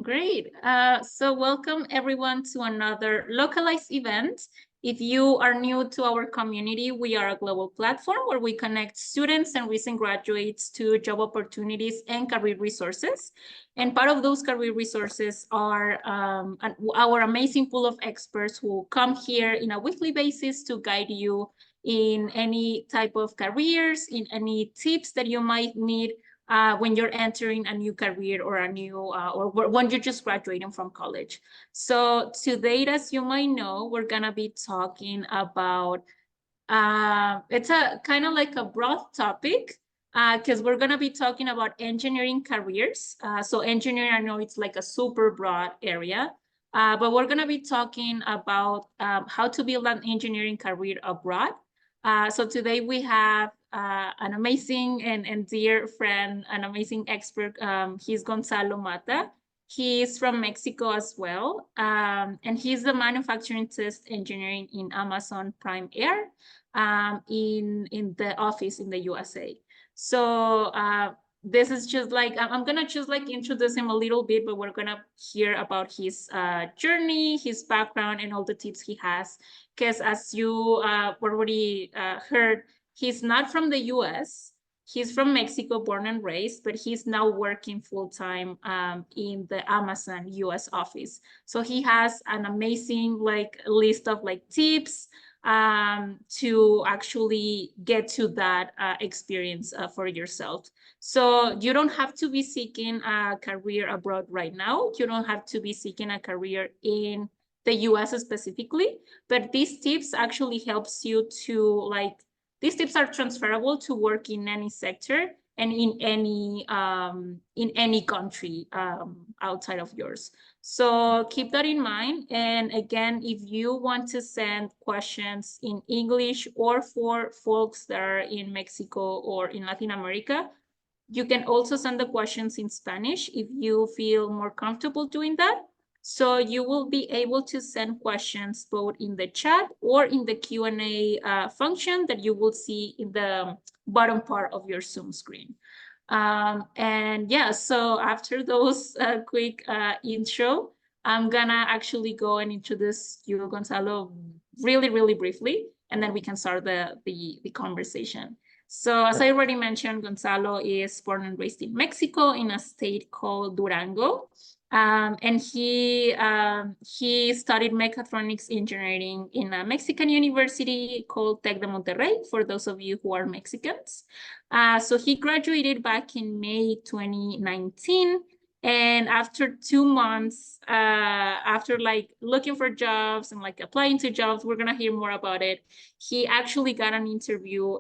Great. So welcome everyone to another localized event. If you are new to our community, we are a global platform where we connect students and recent graduates to job opportunities and career resources. And part of those career resources are our amazing pool of experts who come here in a weekly basis to guide you in any type of careers, in any tips that you might need when you're entering a new career or a new or when you're just graduating from college. So today, as you might know, we're gonna be talking about it's a kind of like a broad topic because we're gonna be talking about engineering careers. So engineering, I know it's like a super broad area. But we're going to be talking about how to build an engineering career abroad. So today we have an amazing and dear friend, an amazing expert. He's Gonzalo Mata. He's from Mexico as well. And he's the manufacturing test engineering in Amazon Prime Air in the office in the USA. So this is just like, I'm going to just like introduce him a little bit, but we're going to hear about his journey, his background, and all the tips he has. Because as you already heard, he's not from the US. He's from Mexico, born and raised, but he's now working full-time in the Amazon US office. So he has an amazing like list of like tips to actually get to that experience for yourself. So you don't have to be seeking a career abroad right now. You don't have to be seeking a career in the US specifically, but these tips actually helps you to like, these tips are transferable to work in any sector and in any country outside of yours. So keep that in mind. And again, if you want to send questions in English or for folks that are in Mexico or in Latin America, you can also send the questions in Spanish if you feel more comfortable doing that. So you will be able to send questions both in the chat or in the Q&A function that you will see in the bottom part of your Zoom screen. And yeah, so after those quick intro, I'm gonna actually go and introduce you, Gonzalo, really, really briefly, and then we can start the conversation. So as I already mentioned, Gonzalo is born and raised in Mexico in a state called Durango. And he studied mechatronics engineering in a Mexican university called Tec de Monterrey, for those of you who are Mexicans. So he graduated back in May 2019. And after 2 months, after like looking for jobs and like applying to jobs, we're going to hear more about it. He actually got an interview.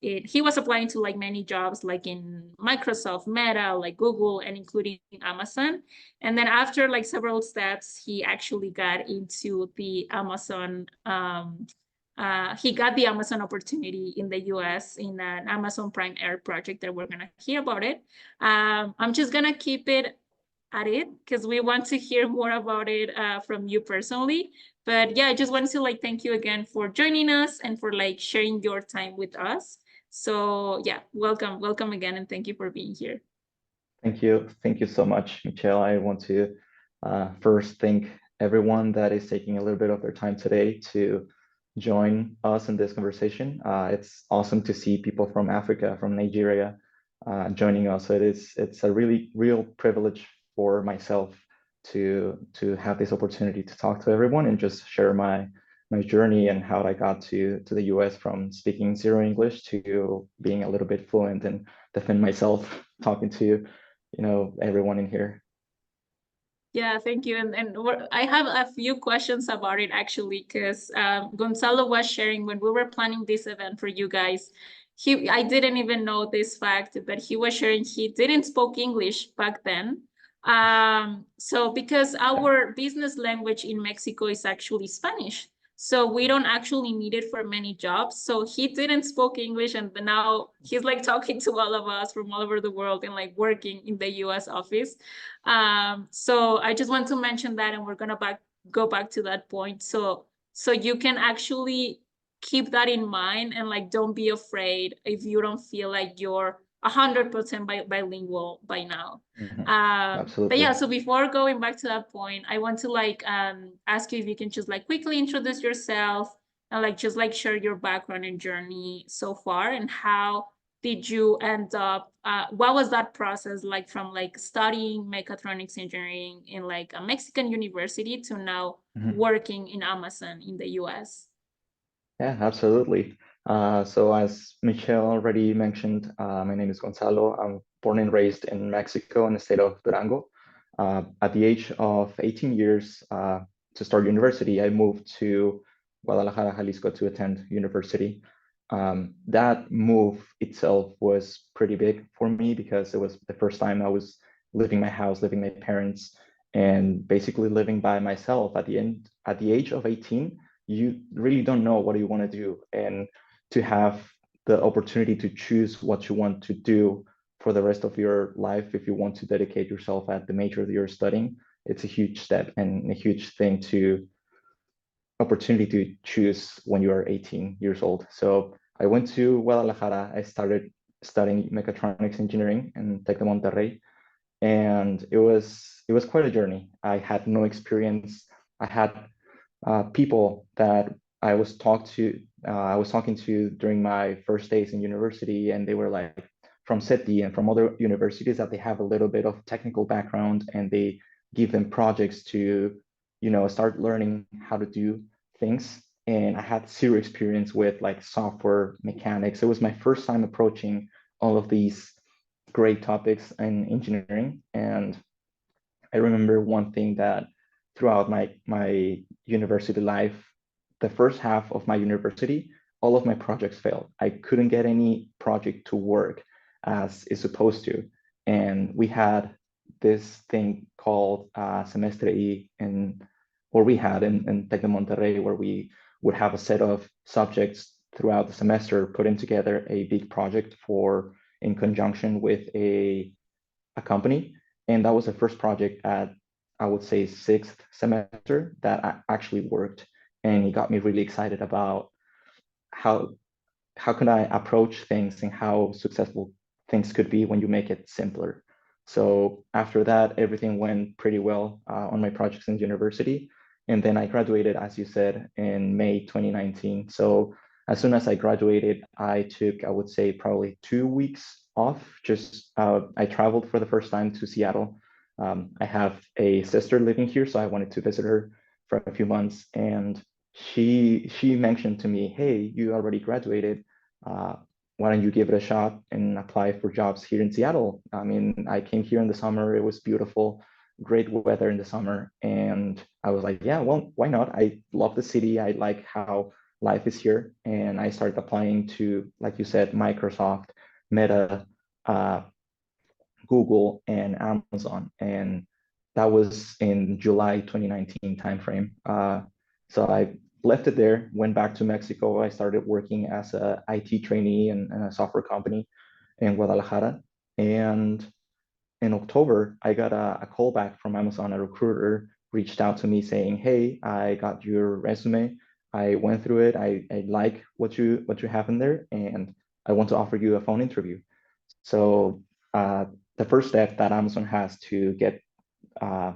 He was applying to like many jobs, like in Microsoft, Meta, like Google, and including Amazon. And then after like several steps, he actually got into the Amazon he got the Amazon opportunity in the US in an Amazon Prime Air project that we're going to hear about it. I'm just going to keep it at it because we want to hear more about it from you personally. But yeah, I just want to like thank you again for joining us and for like sharing your time with us. So yeah, welcome again, and thank you for being here. Thank you so much, Michelle. I want to first thank everyone that is taking a little bit of their time today to join us in this conversation. It's awesome to see people from Africa, from Nigeria, joining us. So it's a really real privilege for myself to have this opportunity to talk to everyone and just share my journey and how I got to the US from speaking zero English to being a little bit fluent and defend myself talking to everyone in here. Yeah, thank you. And I have a few questions about it actually, because Gonzalo was sharing when we were planning this event for you guys. I didn't even know this fact, but he was sharing he didn't speak English back then. So because our business language in Mexico is actually Spanish. So we don't actually need it for many jobs. So he didn't speak English, and now he's like talking to all of us from all over the world and like working in the US office. So I just want to mention that, and we're gonna go back to that point. So you can actually keep that in mind and like don't be afraid if you don't feel like you're 100% bilingual by now. But yeah, Absolutely. so before going back to that point, I want to like ask you if you can just like quickly introduce yourself and like just like share your background and journey so far, and how did you end up, what was that process like from like studying mechatronics engineering in like a Mexican university to now working in Amazon in the US? Yeah, absolutely. So as Michelle already mentioned, my name is Gonzalo. I'm born and raised in Mexico in the state of Durango. At the age of 18 years, to start university, I moved to Guadalajara, Jalisco to attend university. That move itself was pretty big for me because it was the first time I was leaving my house, leaving my parents, and basically living by myself. At the age of 18, you really don't know what you want to do, and to have the opportunity to choose what you want to do for the rest of your life, if you want to dedicate yourself at the major that you're studying, it's a huge step and a huge thing to opportunity to choose when you are 18 years old. So I went to Guadalajara. I started studying mechatronics engineering in Tec de Monterrey, and it was quite a journey. I had no experience. I had people that I was talking to during my first days in university, and they were like from SETI and from other universities that they have a little bit of technical background, and they give them projects to, start learning how to do things. And I had zero experience with like software mechanics. It was my first time approaching all of these great topics in engineering, and I remember one thing that throughout my university life, the first half of my university, all of my projects failed. I couldn't get any project to work as it's supposed to. And we had this thing called Semestre Y or we had in Tec de Monterrey, where we would have a set of subjects throughout the semester, putting together a big project in conjunction with a company. And that was the first project at, I would say, sixth semester that actually worked. And it got me really excited about how how can I approach things and how successful things could be when you make it simpler. So after that, everything went pretty well on my projects in university. And then I graduated, as you said, in May 2019. So as soon as I graduated, I took, I would say, probably 2 weeks off. Just I traveled for the first time to Seattle. I have a sister living here, so I wanted to visit her for a few months. And she mentioned to me, "Hey, you already graduated. Uh, why don't you give it a shot and apply for jobs here in Seattle?" I mean, I came here in the summer. It was beautiful, great weather in the summer. And I was like, yeah, well, why not? I love the city. I like how life is here. And I started applying to, like you said, Microsoft, Meta, uh, Google, and Amazon. And that was in July 2019 timeframe. So I left it there, went back to Mexico. I started working as a IT trainee in a software company in Guadalajara. And in October, I got a call back from Amazon. A recruiter reached out to me saying, "Hey, I got your resume. I went through it. I like what you have in there, and I want to offer you a phone interview." So the first step that Amazon has to get uh,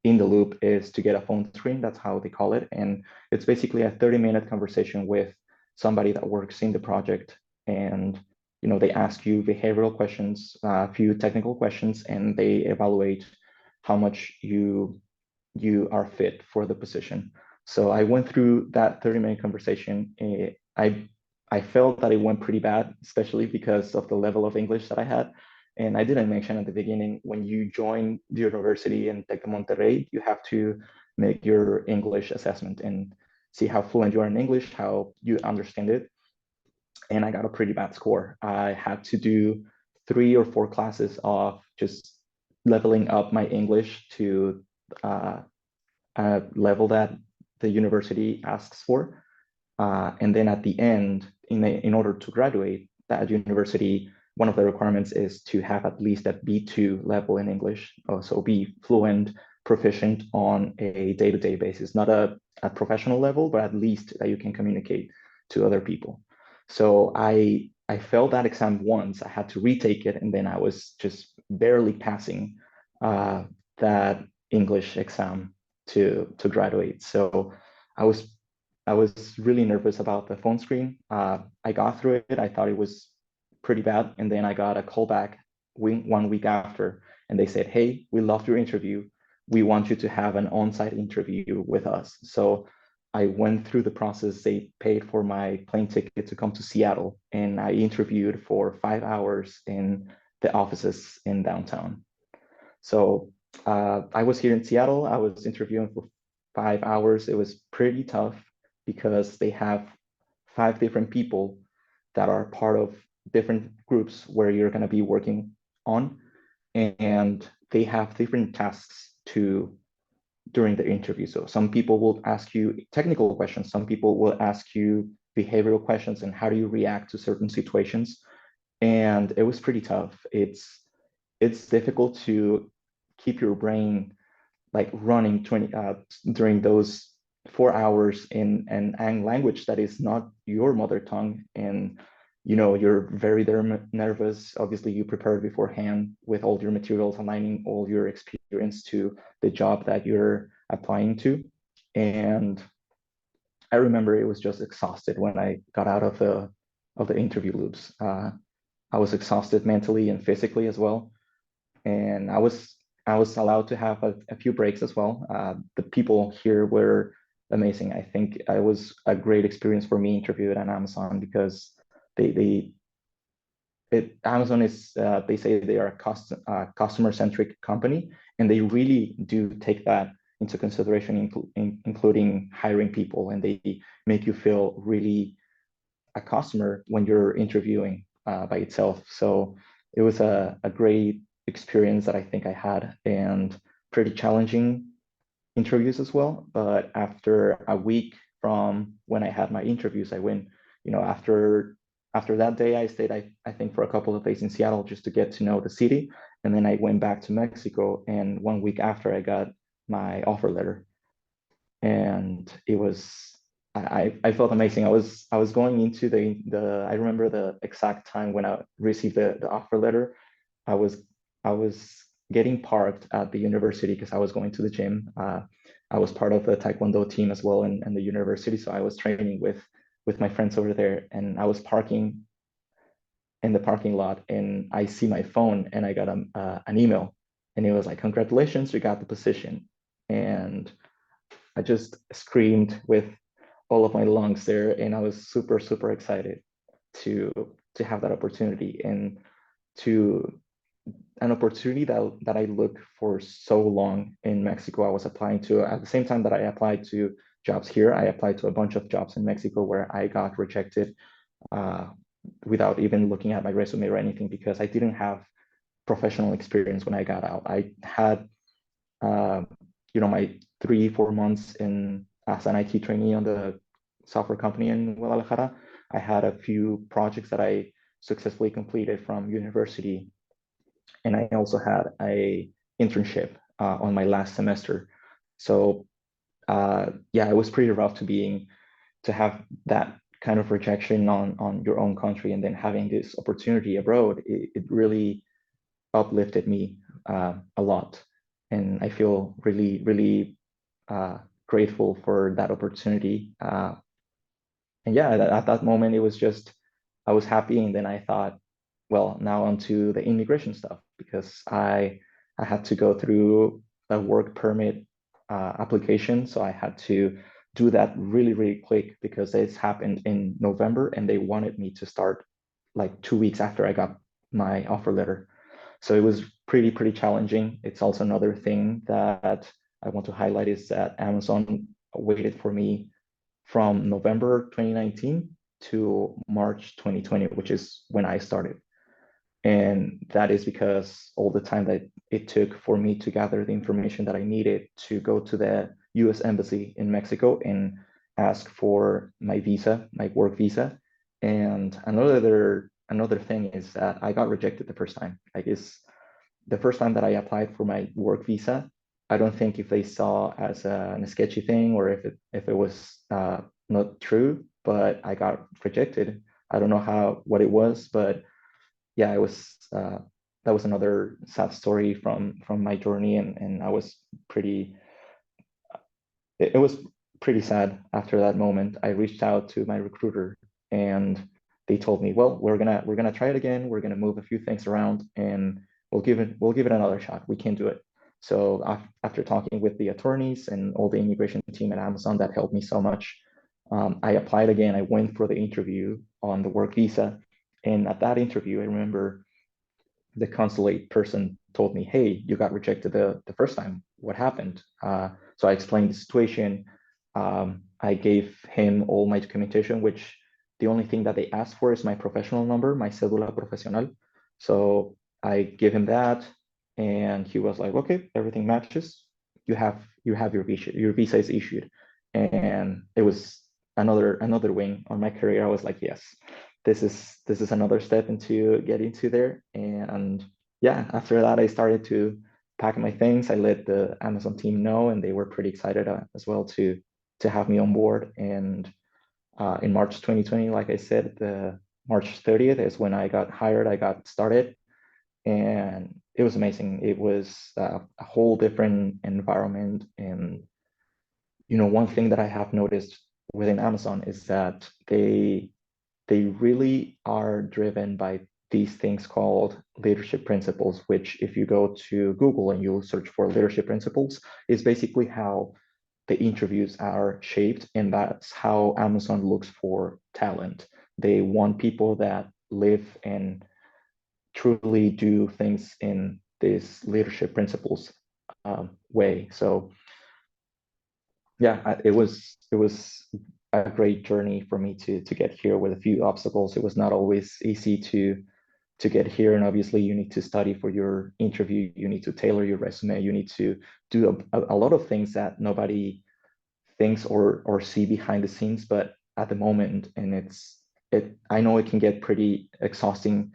in the loop is to get a phone screen. That's how they call it. And it's basically a 30-minute conversation with somebody that works in the project. And they ask you behavioral questions, a few technical questions, and they evaluate how much you are fit for the position. So I went through that 30-minute conversation. I felt that it went pretty bad, especially because of the level of English that I had. And I didn't mention at the beginning, when you join the university in Tec de Monterrey, you have to make your English assessment and see how fluent you are in English, how you understand it. And I got a pretty bad score. I had to do 3 or 4 classes of just leveling up my English to uh, level that the university asks for. And then at the end, in order to graduate that university, one of the requirements is to have at least a B2 level in English, so be fluent, proficient on a day-to-day basis, not a professional level, but at least that you can communicate to other people. So I I failed that exam once. I had to retake it, and then I was just barely passing that English exam to graduate. So I was I was really nervous about the phone screen. I got through it. I thought it was pretty bad, and then I got a call back 1 week after, and they said, "Hey, we loved your interview. We want you to have an on-site interview with us." So I went through the process. They paid for my plane ticket to come to Seattle, and I interviewed for 5 hours in the offices in downtown. So I was here in Seattle. I was interviewing for 5 hours. It was pretty tough because they have 5 different people that are part of different groups where you're going to be working on, and they have different tasks to during the interview. So some people will ask you technical questions, some people will ask you behavioral questions and how do you react to certain situations. And it was pretty tough. It's difficult to keep your brain like running 20 during those 4 hours in an language that is not your mother tongue. And you're very nervous. Obviously you prepared beforehand with all your materials, aligning all your experience to the job that you're applying to. And I remember it was just exhausted when I got out of the interview loops. I was exhausted mentally and physically as well, and I was allowed to have a few breaks as well. The people here were amazing. I think it was a great experience for me interviewed at Amazon because they Amazon is they say they are a customer centric company, and they really do take that into consideration, including hiring people, and they make you feel really a customer when you're interviewing by itself. So it was a great experience that I think I had, and pretty challenging interviews as well. But after a week from when I had my interviews, I went, after that day, I stayed, I think, for a couple of days in Seattle just to get to know the city. And then I went back to Mexico. And 1 week after, I got my offer letter. And it was, I felt amazing. I was going into I remember the exact time when I received the offer letter. I was I was getting parked at the university because I was going to the gym. I was part of the Taekwondo team as well in the university, so I was training with my friends over there, and I was parking in the parking lot, and I see my phone, and I got an email, and it was like, "Congratulations, you got the position," and I just screamed with all of my lungs there, and I was super super excited to have that opportunity, and to an opportunity that I looked for so long in Mexico. I was applying to, at the same time that I applied to jobs here, I applied to a bunch of jobs in Mexico where I got rejected uh, without even looking at my resume or anything, because I didn't have professional experience when I got out. I had, uh, my 3-4 months in as an IT trainee on the software company in Guadalajara. I had a few projects that I successfully completed from university, and I also had a internship on my last semester. So yeah, it was pretty rough to have that kind of rejection on your own country, and then having this opportunity abroad. It really uplifted me a lot, and I feel really really grateful for that opportunity. And yeah, at that moment, it was just, I was happy, and then I thought, well, now onto the immigration stuff, because I had to go through a work permit application, so I had to do that really really quick because it's happened in November, and they wanted me to start like 2 weeks after I got my offer letter. So it was pretty challenging. It's also another thing that I want to highlight is that Amazon waited for me from November 2019 to March 2020, which is when I started. And that is because all the time that it took for me to gather the information that I needed to go to the US Embassy in Mexico and ask for my visa, my work visa. And another thing is that I got rejected the first time. Like, it's the first time that I applied for my work visa. I don't think if they saw as a sketchy thing, or if it was not true, but I got rejected. I don't know what it was, but yeah, it was that was another sad story from my journey, and I was pretty. It was pretty sad after that moment. I reached out to my recruiter, and they told me, well, we're gonna try it again. We're gonna move a few things around, and we'll give it another shot. We can do it. So after talking with the attorneys and all the immigration team at Amazon that helped me so much, I applied again. I went for the interview on the work visa, and at that interview, I remember the consulate person told me, hey, you got rejected the first time. What happened? So I explained the situation. I gave him all my documentation, which the only thing that they asked for is my professional number, my cédula profesional. So I gave him that, and he was like, okay, everything matches. You have your visa is issued. And it was another wing on my career. I was like, yes, this is another step into getting to there. And yeah, after that, I started to pack my things. I let the Amazon team know, and they were pretty excited as well to have me on board. And in March 2020, like I said, the March 30th is when I got hired. I got started, and it was amazing. It was a whole different environment. And one thing that I have noticed within Amazon is that they really are driven by these things called leadership principles, which if you go to Google and you search for leadership principles, is basically how the interviews are shaped. And that's how Amazon looks for talent. They want people that live and truly do things in this leadership principles way. So yeah, it was a great journey for me to get here with a few obstacles. It was not always easy to get here, and obviously you need to study for your interview. You need to tailor your resume. You need to do a lot of things that nobody thinks or see behind the scenes, but at the moment, and I know it can get pretty exhausting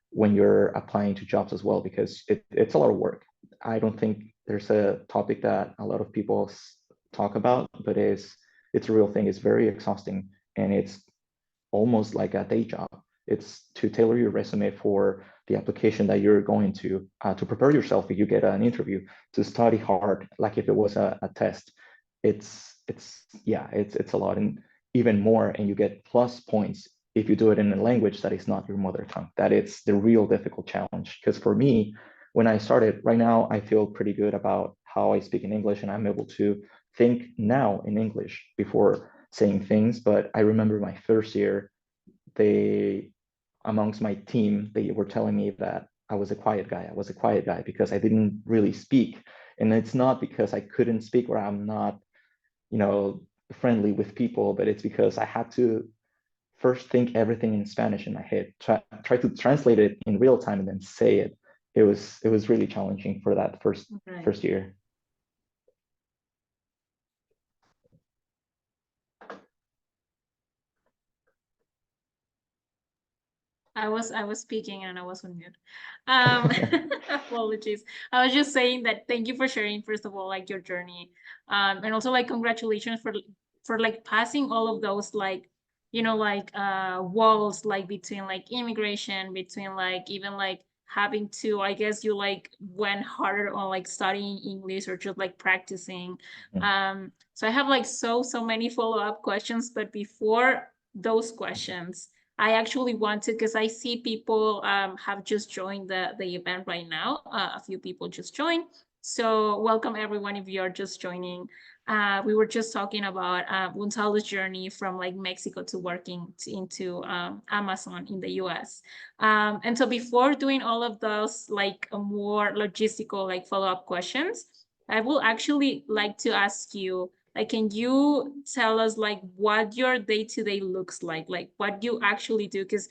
when you're applying to jobs as well, because it's a lot of work. I don't think there's a topic that a lot of people talk about, but it's a real thing. It's very exhausting, and it's almost like a day job. It's to tailor your resume for the application that you're going to prepare yourself if you get an interview, to study hard, like if it was a test. It's a lot, and even more, and you get plus points if you do it in a language that is not your mother tongue. That it's the real difficult challenge. Because for me, when I started, right now, I feel pretty good about how I speak in English, and I'm able to think now in English before saying things. But I remember my first year, amongst my team, they were telling me that I was a quiet guy. I was a quiet guy because I didn't really speak. And it's not because I couldn't speak or I'm not, friendly with people, but it's because I had to first think everything in Spanish in my head, try to translate it in real time and then say it. It was really challenging for that first year. I was speaking and I was on mute. Apologies. I was just saying that thank you for sharing, first of all, like your journey. And also like congratulations for like passing all of those like, like walls like between like immigration, between like even like having to, I guess you like went harder on like studying English or just like practicing. So I have like so many follow-up questions, but before those questions, I actually want to, because I see people have just joined the event right now. A few people just joined. So welcome everyone if you're just joining. We were just talking about Gonzalo's journey from like Mexico to working into Amazon in the US. And so before doing all of those like more logistical like follow-up questions, I will actually like to ask you, like, can you tell us like what your day-to-day looks like what you actually do? Because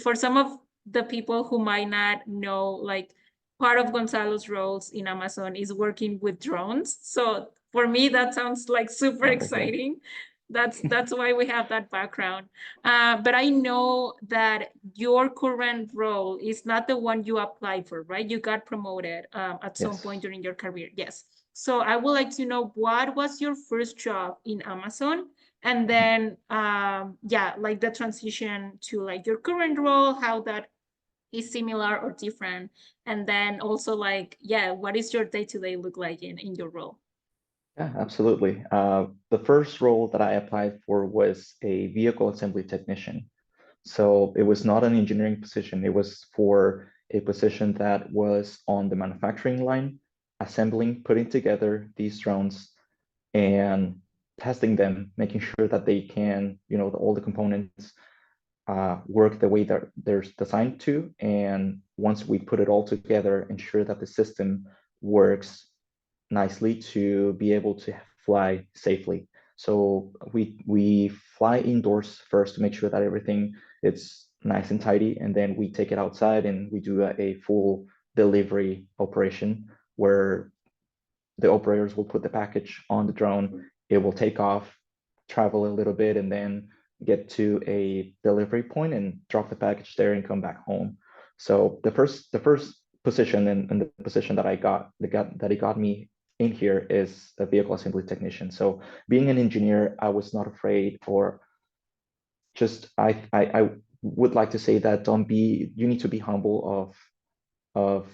for some of the people who might not know, like part of Gonzalo's roles in Amazon is working with drones. So for me, that sounds like super exciting. That's why we have that background. But I know that your current role is not the one you applied for, right? You got promoted at some point during your career. Yes. So I would like to know, what was your first job in Amazon? And then, yeah, like the transition to like your current role, how that is similar or different. And then also like, yeah, what is your day-to-day look like in your role? Yeah, absolutely. The first role that I applied for was a vehicle assembly technician. So it was not an engineering position. It was for a position that was on the manufacturing line, assembling, putting together these drones and testing them, making sure that they can, all the components work the way that they're designed to. And once we put it all together, ensure that the system works nicely to be able to fly safely. So we fly indoors first to make sure that everything is nice and tidy, and then we take it outside and we do a full delivery operation where the operators will put the package on the drone. It will take off, travel a little bit, and then get to a delivery point and drop the package there and come back home. So the first position and the position that it got me in here is a vehicle assembly technician. So being an engineer, I was not afraid, or just I would like to say that don't be you need to be humble of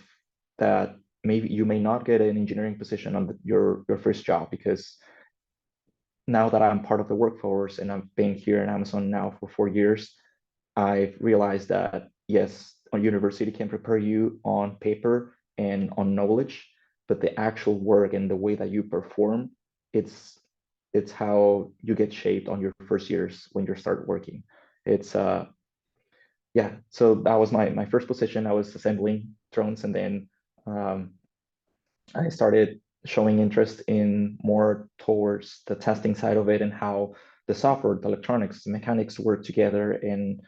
that. Maybe you may not get an engineering position on your first job, because now that I'm part of the workforce and I've been here in Amazon now for 4 years, I've realized that yes, a university can prepare you on paper and on knowledge, but the actual work and the way that you perform, it's it's how you get shaped on your first years when you start working. It's yeah, so that was my first position. I was assembling drones, and then um, I started showing interest in more towards the testing side of it and how the software, the electronics, the mechanics work together, and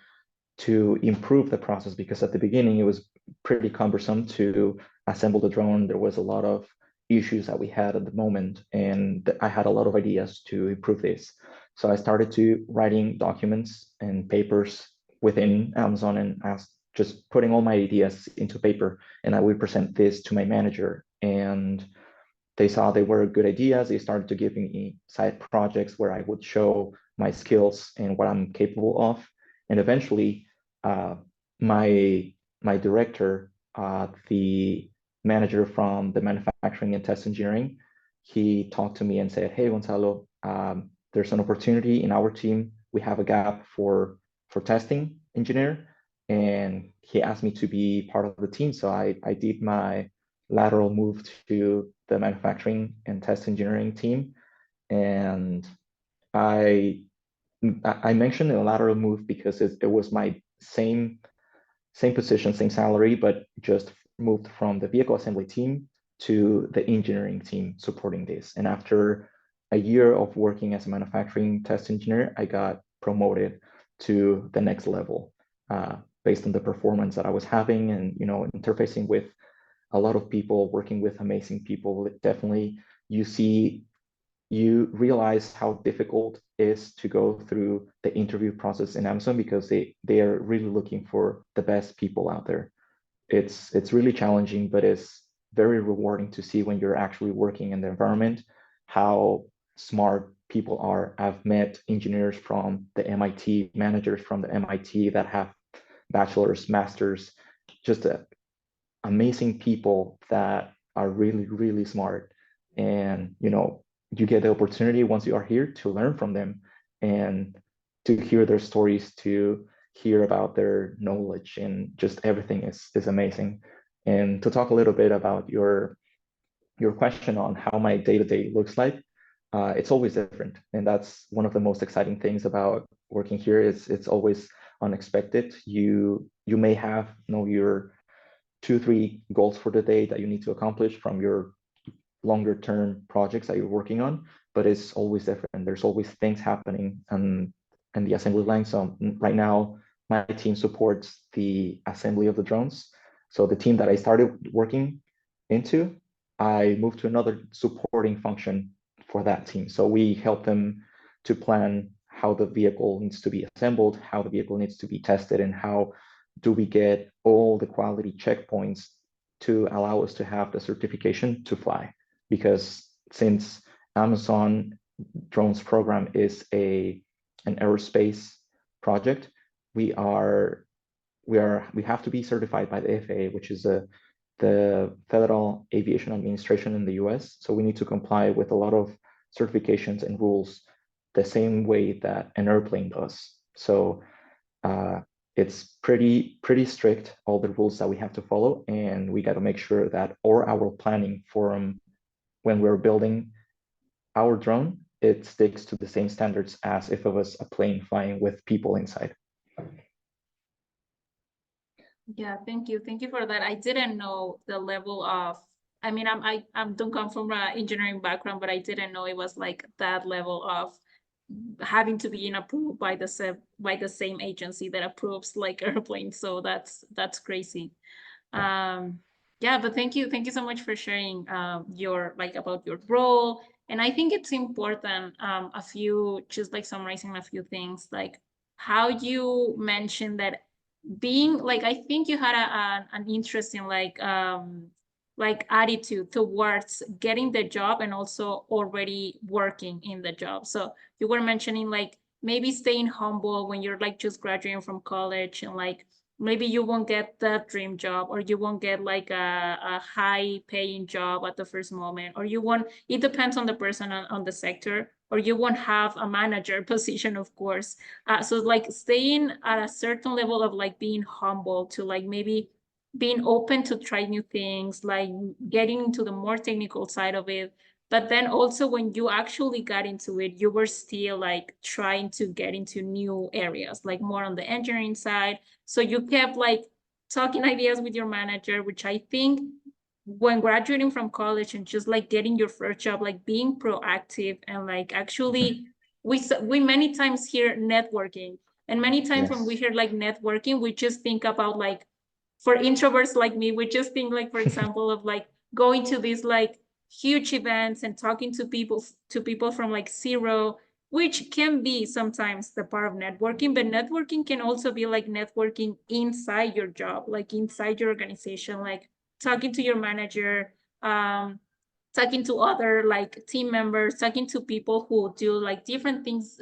to improve the process, because at the beginning it was pretty cumbersome to assemble the drone. There was a lot of issues that we had at the moment, and I had a lot of ideas to improve this. So I started to writing documents and papers within Amazon and asked, just putting all my ideas into paper, and I would present this to my manager. And they saw they were good ideas. They started to give me side projects where I would show my skills and what I'm capable of. And eventually, uh, my my director, the manager from the manufacturing and test engineering, he talked to me and said, "Hey, Gonzalo, there's an opportunity in our team. We have a gap for testing engineer." And he asked me to be part of the team. So I did my lateral move to the manufacturing and test engineering team. And I I mentioned a lateral move because it was my same position, same salary, but just moved from the vehicle assembly team to the engineering team supporting this. And after a year of working as a manufacturing test engineer, I got promoted to the next level, based on the performance that I was having, and interfacing with a lot of people, working with amazing people. It definitely, you realize how difficult it is to go through the interview process in Amazon, because they are really looking for the best people out there. It's really challenging, but it's very rewarding to see when you're actually working in the environment how smart people are. I've met engineers from the MIT, managers from the MIT that have bachelor's, masters, just amazing people that are really, really smart. And, you get the opportunity once you are here to learn from them and to hear their stories, to hear about their knowledge, and just everything is amazing. And to talk a little bit about your question on how my day-to-day looks like, it's always different. And that's one of the most exciting things about working here, is it's always unexpected. You may have your 2, 3 goals for the day that you need to accomplish from your longer term projects that you're working on, but it's always different. There's always things happening and the assembly line. So right now, my team supports the assembly of the drones. So the team that I started working into, I moved to another supporting function for that team. So we help them to plan how the vehicle needs to be assembled, how the vehicle needs to be tested, and how do we get all the quality checkpoints to allow us to have the certification to fly. Because since Amazon drones program is an aerospace project. We have to be certified by the FAA, which is the Federal Aviation Administration in the US. So we need to comply with a lot of certifications and rules the same way that an airplane does. So it's pretty strict, all the rules that we have to follow, and we got to make sure that all our planning for when we're building our drone, it sticks to the same standards as if it was a plane flying with people inside. Yeah, thank you. Thank you for that. I didn't know the level of, I mean, I don't come from an engineering background, but I didn't know it was like that level of having to be approved by the same agency that approves like airplanes. So that's crazy. Yeah, but thank you so much for sharing your like about your role. And I think it's important a few just like summarizing a few things like how you mentioned that being like I think you had an interesting like attitude towards getting the job and also already working in the job. So you were mentioning like maybe staying humble when you're like just graduating from college and like maybe you won't get the dream job or you won't get like a high paying job at the first moment or you won't it depends on the person on the sector or you won't have a manager position of course so like staying at a certain level of like being humble to like maybe being open to try new things, like getting into the more technical side of it. But then also when you actually got into it, you were still like trying to get into new areas, like more on the engineering side. So you kept like talking ideas with your manager, which I think when graduating from college and just like getting your first job, like being proactive and like actually we many times hear networking and many times when we Yes. hear like networking, we just think about like for introverts like me, we just think like, for example, of like going to these like huge events and talking to people from like zero, which can be sometimes the part of networking, but networking can also be like networking inside your job, like inside your organization, like talking to your manager, um, talking to other like team members, talking to people who do like different things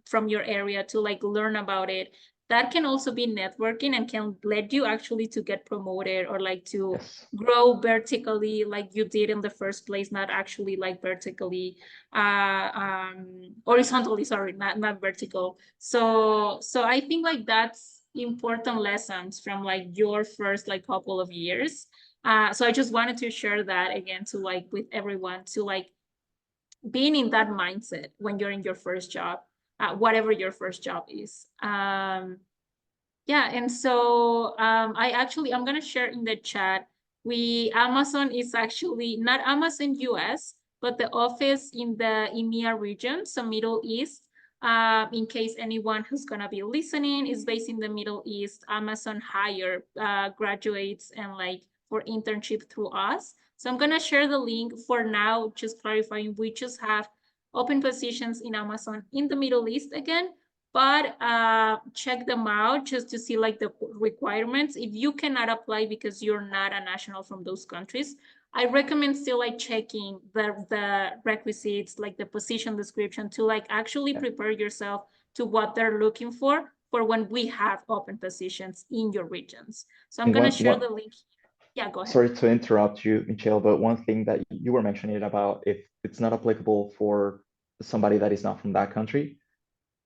from your area to like learn about it. That can also be networking and can lead you actually to get promoted or like to Yes. grow vertically like you did in the first place, not actually like vertically, horizontally, sorry, not vertical. So I think like that's important lessons from like your first like couple of years. So I just wanted to share that again to like with everyone to like being in that mindset when you're in your first job, whatever your first job is. Yeah, and so I'm gonna share in the chat. We Amazon is actually not Amazon US, but the office in the EMEA region, so Middle East. In case anyone who's gonna be listening is based in the Middle East, Amazon hire graduates and like for internship through us. So I'm gonna share the link for now, just clarifying we just have open positions in Amazon in the Middle East again, but check them out just to see like the requirements. If you cannot apply because you're not a national from those countries, I recommend still like checking the requisites, like the position description to like actually prepare yourself to what they're looking for when we have open positions in your regions. So I'm And gonna one share one the link. Yeah, go ahead. sorry to interrupt you, Michelle, but one thing that you were mentioning about if it's not applicable for somebody that is not from that country,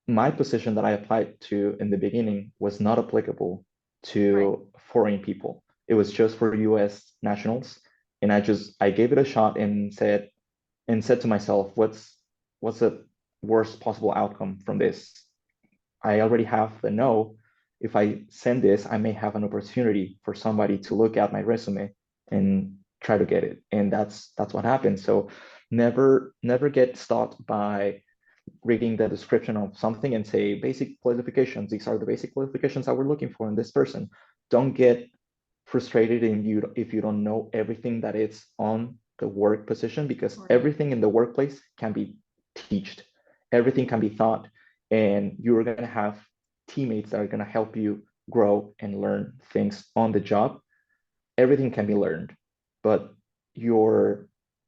my position that I applied to in the beginning was not applicable Right. to foreign people. It was just for US nationals. And I gave it a shot and said to myself, what's the worst possible outcome from this? I already have the no. If I send this, I may have an opportunity for somebody to look at my resume and try to get it. And that's what happened. So never get stopped by reading the description of something and say basic qualifications. These are the basic qualifications that we're looking for in this person. Don't get frustrated if you don't know everything that is on the work position, because Right. everything in the workplace can be taught, everything can be taught, and you're going to have teammates that are going to help you grow and learn things on the job. Everything can be learned, but your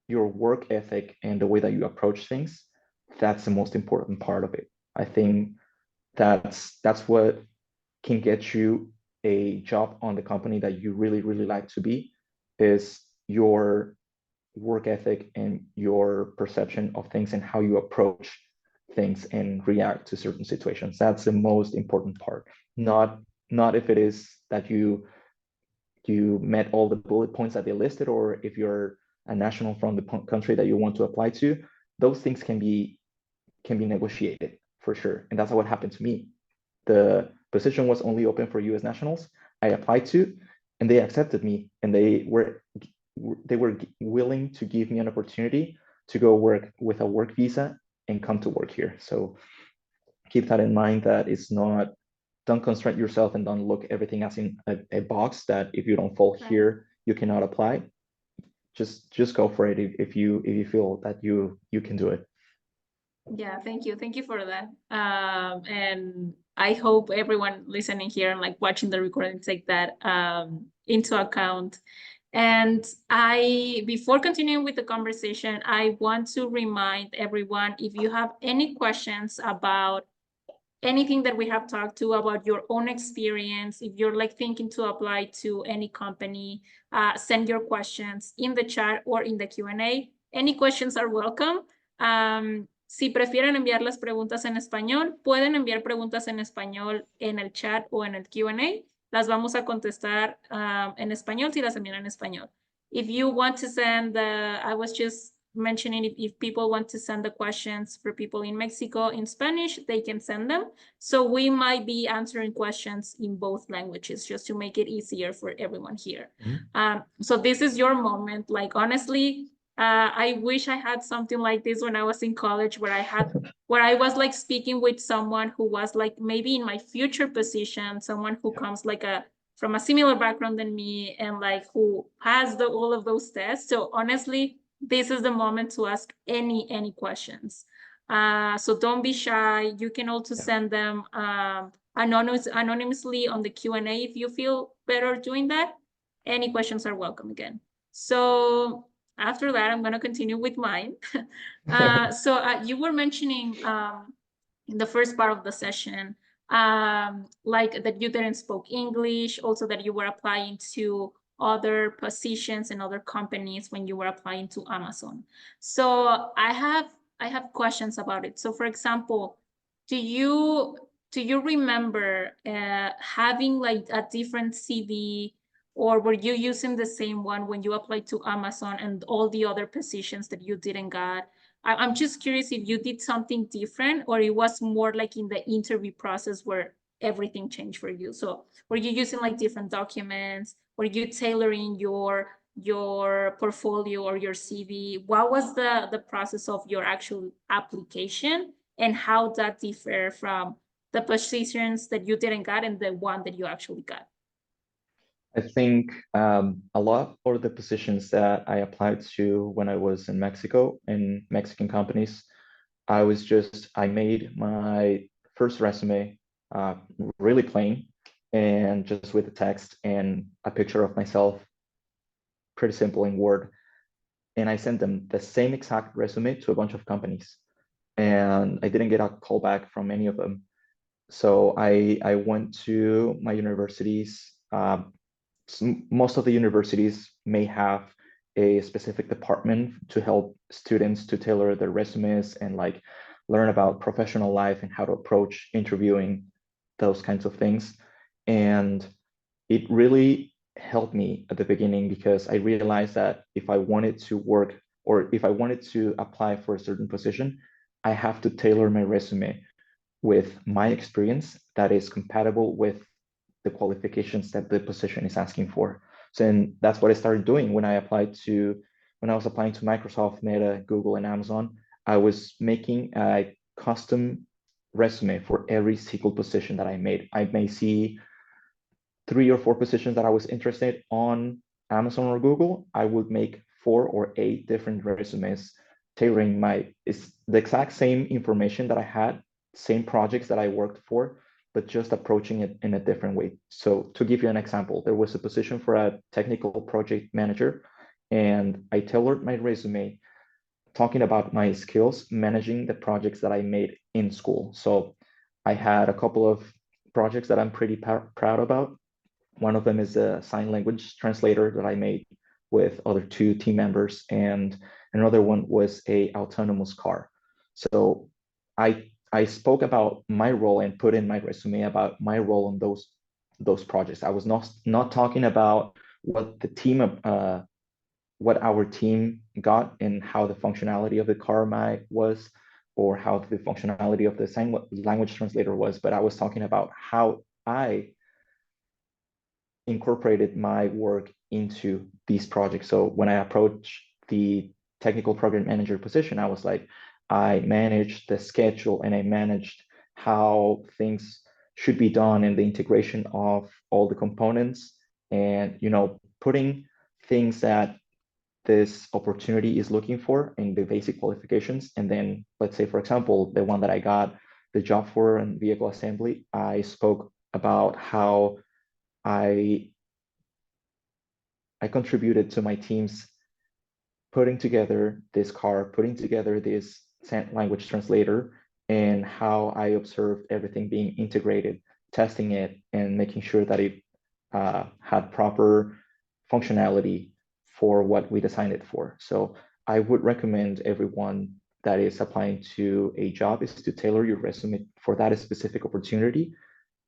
work ethic and the way that you approach things, that's the most important part of it. I think that's what can get you a job on the company that you really, really like to be, is your work ethic and your perception of things and how you approach things and react to certain situations. That's the most important part. Not if it is that you met all the bullet points that they listed, or if you're a national from the country that you want to apply to. Those things can be negotiated for sure, and that's what happened to me. The position was only open for U.S. nationals. I applied to, and they accepted me, and they were willing to give me an opportunity to go work with a work visa and come to work here. So keep that in mind, that it's not, don't constrain yourself and don't look everything as in a box that if you don't fall Right. here, you cannot apply. Just go for it if you feel that you can do it. Yeah, thank you. Thank you for that. And I hope everyone listening here and like watching the recording take that into account. And before continuing with the conversation, I want to remind everyone, if you have any questions about anything that we have talked to, about your own experience, if you're like thinking to apply to any company, send your questions in the chat or in the Q&A. Any questions are welcome. Si prefieren enviar las preguntas en español, pueden enviar preguntas en español en el chat o en el Q&A. Las vamos a contestar en español si las envían en español. If you want to send I was just mentioning, if people want to send the questions for people in Mexico in Spanish, they can send them. So we might be answering questions in both languages just to make it easier for everyone here. So this is your moment. Like, honestly, I wish I had something like this when I was in college, where I was like speaking with someone who was like maybe in my future position, someone who comes like from a similar background than me, and like who has all of those tests. So honestly, this is the moment to ask any questions. So don't be shy. You can also send them anonymously on the Q&A if you feel better doing that. Any questions are welcome again. So after that, I'm going to continue with mine. So you were mentioning in the first part of the session, like that you didn't speak English, also that you were applying to other positions and other companies when you were applying to Amazon. So I have questions about it. So for example, do you remember having like a different CV, or were you using the same one when you applied to Amazon and all the other positions that you didn't get? I'm just curious if you did something different, or it was more like in the interview process where everything changed for you. So were you using like different documents? Were you tailoring your portfolio or your CV? What was the process of your actual application, and how that differ from the positions that you didn't get and the one that you actually got? I think a lot of the positions that I applied to when I was in Mexico, in Mexican companies, I made my first resume really plain, and just with the text and a picture of myself, pretty simple in Word. And I sent them the same exact resume to a bunch of companies, and I didn't get a call back from any of them. So I went to my universities. Most of the universities may have a specific department to help students to tailor their resumes and like learn about professional life and how to approach interviewing, those kinds of things. And it really helped me at the beginning, because I realized that if I wanted to work, or if I wanted to apply for a certain position, I have to tailor my resume with my experience that is compatible with the qualifications that the position is asking for. So, and that's what I started doing when I was applying to Microsoft, Meta, Google, and Amazon. I was making a custom resume for every single position that I made. I may see 3 or 4 positions that I was interested on Amazon or Google. I would make 4 or 8 different resumes, tailoring it's the exact same information that I had, same projects that I worked for, but just approaching it in a different way. So to give you an example, there was a position for a technical project manager, and I tailored my resume talking about my skills managing the projects that I made in school. So I had a couple of projects that I'm pretty proud about. One of them is a sign language translator that I made with other two team members, and another one was a autonomous car. So I spoke about my role and put in my resume about my role on those projects. I was not talking about what the team what our team got and how the functionality of the car was, or how the functionality of the sign language translator was, but I was talking about how I incorporated my work into these projects. So when I approached the technical program manager position, I was like, I managed the schedule and I managed how things should be done and the integration of all the components, and putting things that this opportunity is looking for in the basic qualifications. And then let's say, for example, the one that I got the job for in vehicle assembly, I spoke about how I contributed to my team's putting together this car, putting together this language translator, and how I observed everything being integrated, testing it, and making sure that it had proper functionality for what we designed it for. So I would recommend everyone that is applying to a job is to tailor your resume for that specific opportunity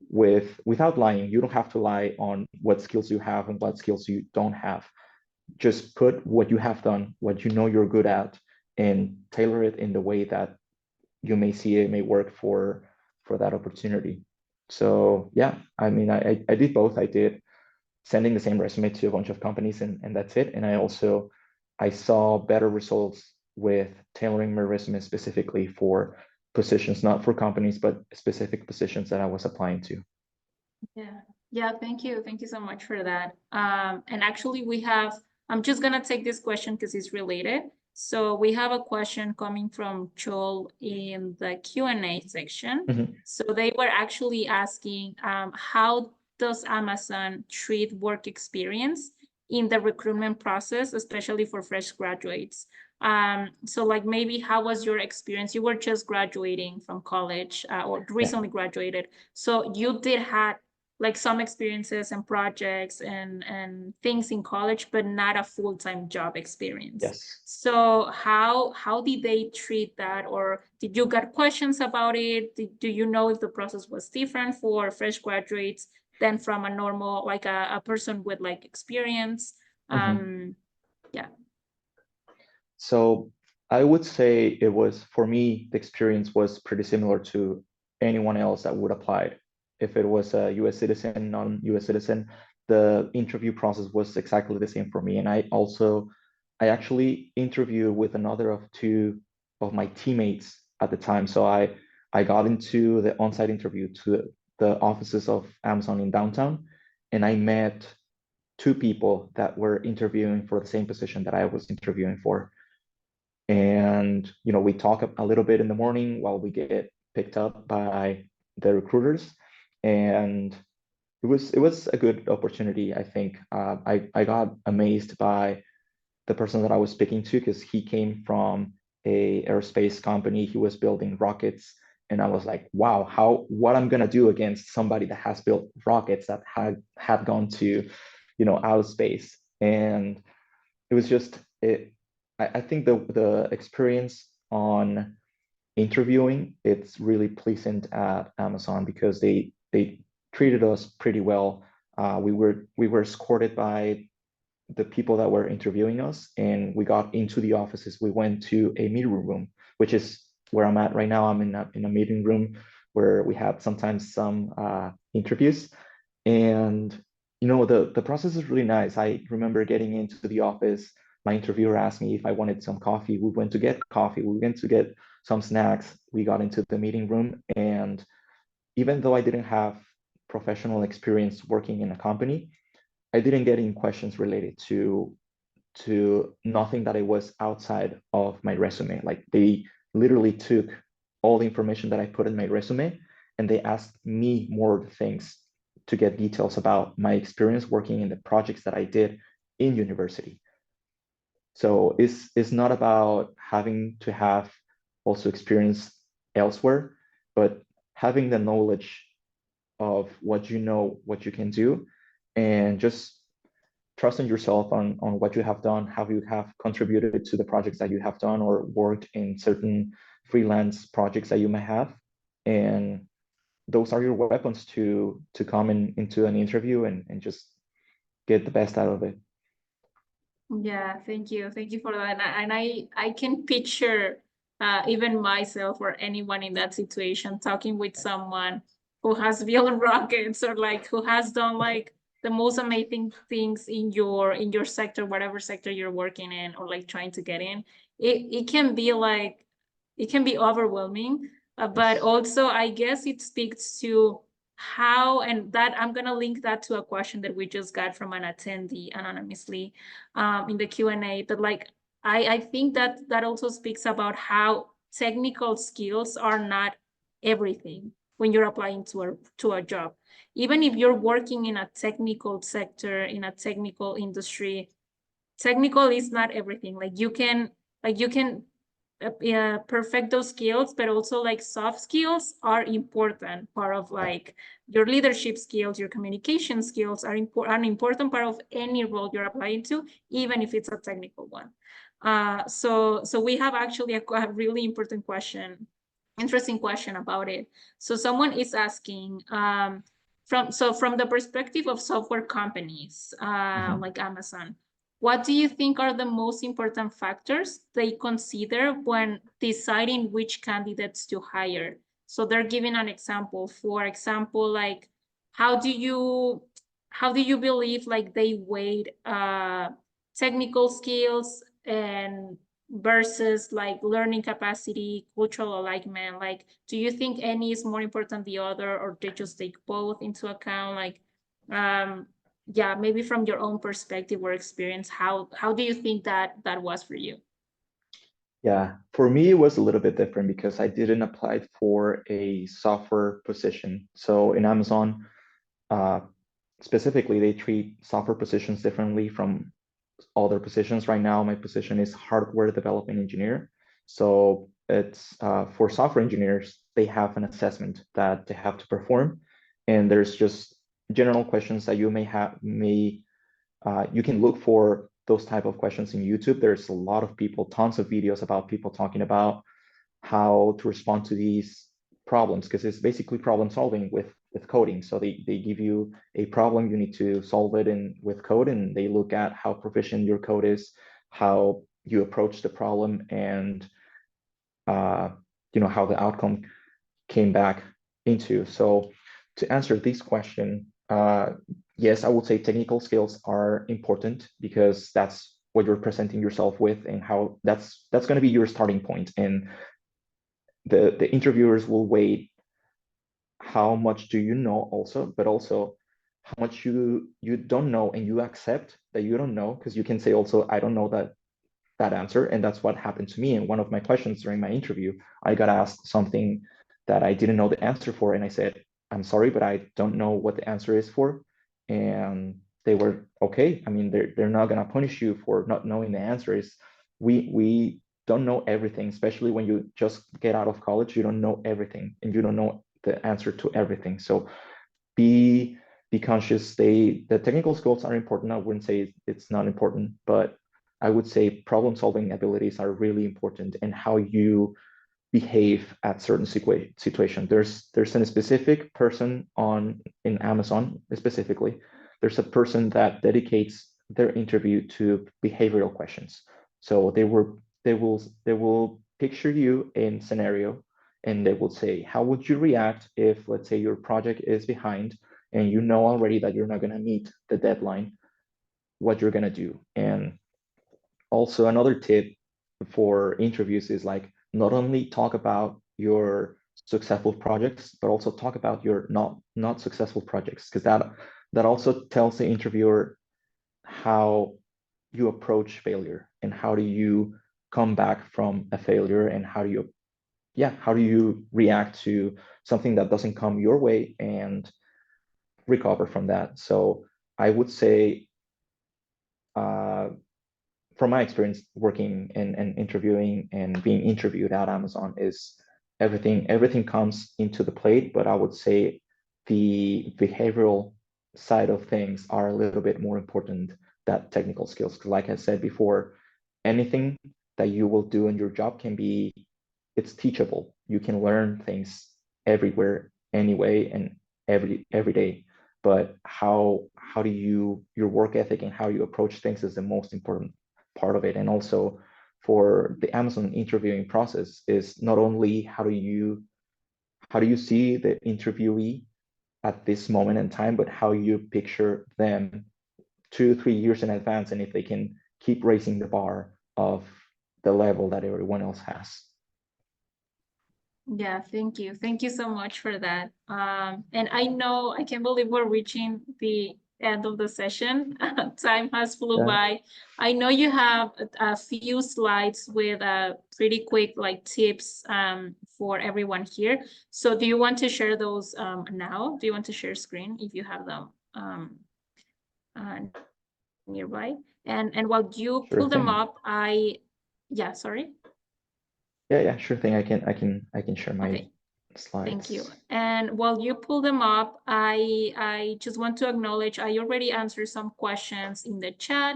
without lying. You don't have to lie on what skills you have and what skills you don't have. Just put what you have done, what you know you're good at, and tailor it in the way that you may see it may work for that opportunity. So yeah, I mean, I did both. I did sending the same resume to a bunch of companies, and that's it. And I saw better results with tailoring my resume specifically for positions, not for companies, but specific positions that I was applying to. Yeah. Yeah, thank you. Thank you so much for that. And actually I'm just gonna take this question because it's related. So we have a question coming from Joel in the Q&A section. Mm-hmm. So they were actually asking, how does Amazon treat work experience in the recruitment process, especially for fresh graduates? So like maybe how was your experience? You were just graduating from college or recently graduated. So you did have like some experiences and projects and things in college, but not a full-time job experience. Yes. So how did they treat that, or did you get questions about it? Do you know if the process was different for fresh graduates than from a normal, like a person with like experience? Mm-hmm. Yeah. So I would say it was, for me, the experience was pretty similar to anyone else that would apply. If it was a US citizen, non-US citizen, the interview process was exactly the same for me. And I actually interviewed with another of two of my teammates at the time. So I got into the on-site interview to the offices of Amazon in downtown, and I met two people that were interviewing for the same position that I was interviewing for. And we talk a little bit in the morning while we get picked up by the recruiters, and it was a good opportunity. I think I got amazed by the person that I was speaking to, because he came from a aerospace company. He was building rockets, and I was like, wow, what I'm gonna do against somebody that has built rockets that had gone to outer space. And it was just it. I think the experience on interviewing, it's really pleasant at Amazon, because they treated us pretty well. We were escorted by the people that were interviewing us, and we got into the offices. We went to a meeting room, which is where I'm at right now. I'm in a meeting room where we have sometimes some interviews. And the process is really nice. I remember getting into the office. My interviewer asked me if I wanted some coffee. We went to get coffee. We went to get some snacks. We got into the meeting room, and even though I didn't have professional experience working in a company, I didn't get any questions related to nothing that it was outside of my resume. Like, they literally took all the information that I put in my resume, and they asked me more things to get details about my experience working in the projects that I did in university. So it's not about having to have also experience elsewhere, but having the knowledge of what you know, what you can do, and just trusting yourself on what you have done, how you have contributed to the projects that you have done or worked in certain freelance projects that you may have. And those are your weapons to come into an interview and just get the best out of it. Yeah, thank you. Thank you for that. And I can picture even myself or anyone in that situation talking with someone who has built rockets or like who has done like the most amazing things in your sector, whatever sector you're working in or like trying to get in. It can be like it can be overwhelming, but Yes. also I guess it speaks to how, and that I'm gonna link that to a question that we just got from an attendee anonymously in the Q&A, that like I think that that also speaks about how technical skills are not everything when you're applying to a job. Even if you're working in a technical sector, in a technical industry, technical is not everything. Like you can perfect those skills, but also like soft skills are important part of like your leadership skills, your communication skills are an important part of any role you're applying to, even if it's a technical one. So we have actually a really important question, interesting question about it. So someone is asking, from the perspective of software companies, Mhm. like Amazon, what do you think are the most important factors they consider when deciding which candidates to hire? So they're giving an example. For example, like how do you how do you believe like they weighed technical skills and versus like learning capacity, cultural alignment? Like, do you think any is more important than the other, or they just take both into account? Like, yeah, maybe from your own perspective or experience, how do you think that that was for you? Yeah, for me, it was a little bit different because I didn't apply for a software position. So in Amazon, uh, specifically, they treat software positions differently from other positions. Right now, my position is hardware development engineer. So it's for software engineers, they have an assessment that they have to perform. And there's just general questions that you may have, you can look for those type of questions in YouTube. There's a lot of people, tons of videos about people talking about how to respond to these problems, because it's basically problem solving with coding. So they give you a problem, you need to solve it in with code, and they look at how proficient your code is, how you approach the problem, and uh, how the outcome came back into. So to answer this question, yes, I would say technical skills are important because that's what you're presenting yourself with, and how that's going to be your starting point. And the interviewers will weigh how much do you know also, but also how much you don't know, and you accept that you don't know, because you can say also, I don't know that answer. And that's what happened to me. And one of my questions during my interview, I got asked something that I didn't know the answer for. And I said, I'm sorry, but I don't know what the answer is for. And they were okay. I mean, they're not gonna punish you for not knowing the answer. Is we don't know everything, especially when you just get out of college. You don't know everything, and you don't know the answer to everything. So be be conscious. The technical skills are important. I wouldn't say it's not important, but I would say problem solving abilities are really important, and how you behave at certain situation. There's a specific person on in Amazon specifically. There's a person that dedicates their interview to behavioral questions. So they will picture you in scenario, and they will say, how would you react if, let's say, your project is behind and you know already that you're not going to meet the deadline, what you're going to do. And also another tip for interviews is like, not only talk about your successful projects, but also talk about your not successful projects, because that also tells the interviewer how you approach failure, and how do you come back from a failure, and how do you react to something that doesn't come your way, and recover from that. So I would say, uh, from my experience working and interviewing and being interviewed at Amazon is everything comes into the plate, but I would say the behavioral side of things are a little bit more important than technical skills. Because like I said before, anything that you will do in your job it's teachable. You can learn things everywhere, anyway, and every day. But how do your work ethic and how you approach things is the most important part of it. And also for the Amazon interviewing process is not only how do you see the interviewee at this moment in time, but how you picture them 2 3 years in advance, and if they can keep raising the bar of the level that everyone else has. Yeah, thank you. Thank you so much for that. And I know I can't believe we're reaching the end of the session. Time has flew by. I know you have a few slides with pretty quick like tips for everyone here. So do you want to share those now? Do you want to share screen if you have them nearby? And while you Sure pull them thing. up, yeah, sorry. Yeah, sure thing. I can share my Okay. Thank you. slides. And while you pull them up, I just want to acknowledge I already answered some questions in the chat,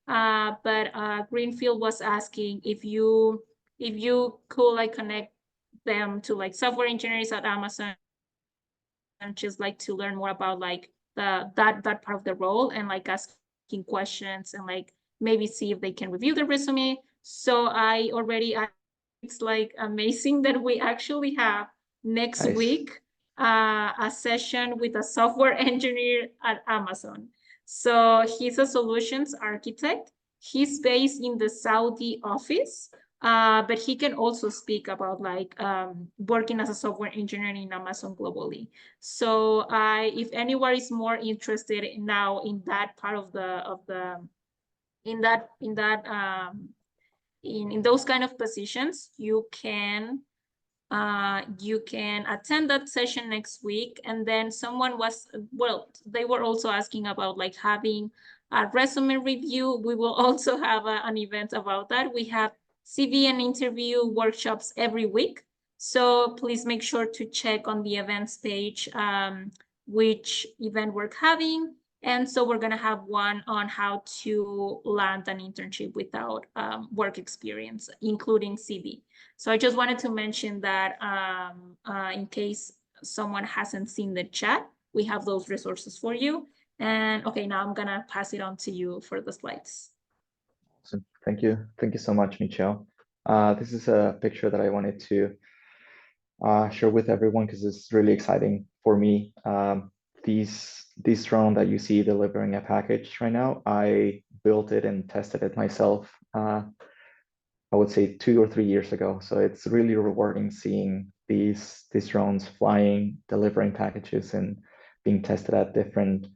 but Greenfield was asking if you could like connect them to like software engineers at Amazon and just like to learn more about like that part of the role and like asking questions and like maybe see if they can review the resume. So it's like amazing that we actually have next Nice. week a session with a software engineer at Amazon. So he's a solutions architect. He's based in the Saudi office, but he can also speak about like working as a software engineer in Amazon globally. So if anyone is more interested now in that part of the in those kind of positions, you can attend that session next week. And then they were also asking about like having a resume review. We will also have an event about that. We have CV and interview workshops every week. So please make sure to check on the events page which event we're having. And so we're going to have one on how to land an internship without work experience, including CV. So I just wanted to mention that in case someone hasn't seen the chat, we have those resources for you. And okay, now I'm gonna pass it on to you for the slides. Awesome. Thank you. Thank you so much, Michelle. This is a picture that I wanted to share with everyone because it's really exciting for me. This drone that you see delivering a package right now, I built it and tested it myself. I would say 2 or 3 years ago. So it's really rewarding seeing these drones flying, delivering packages, and being tested at different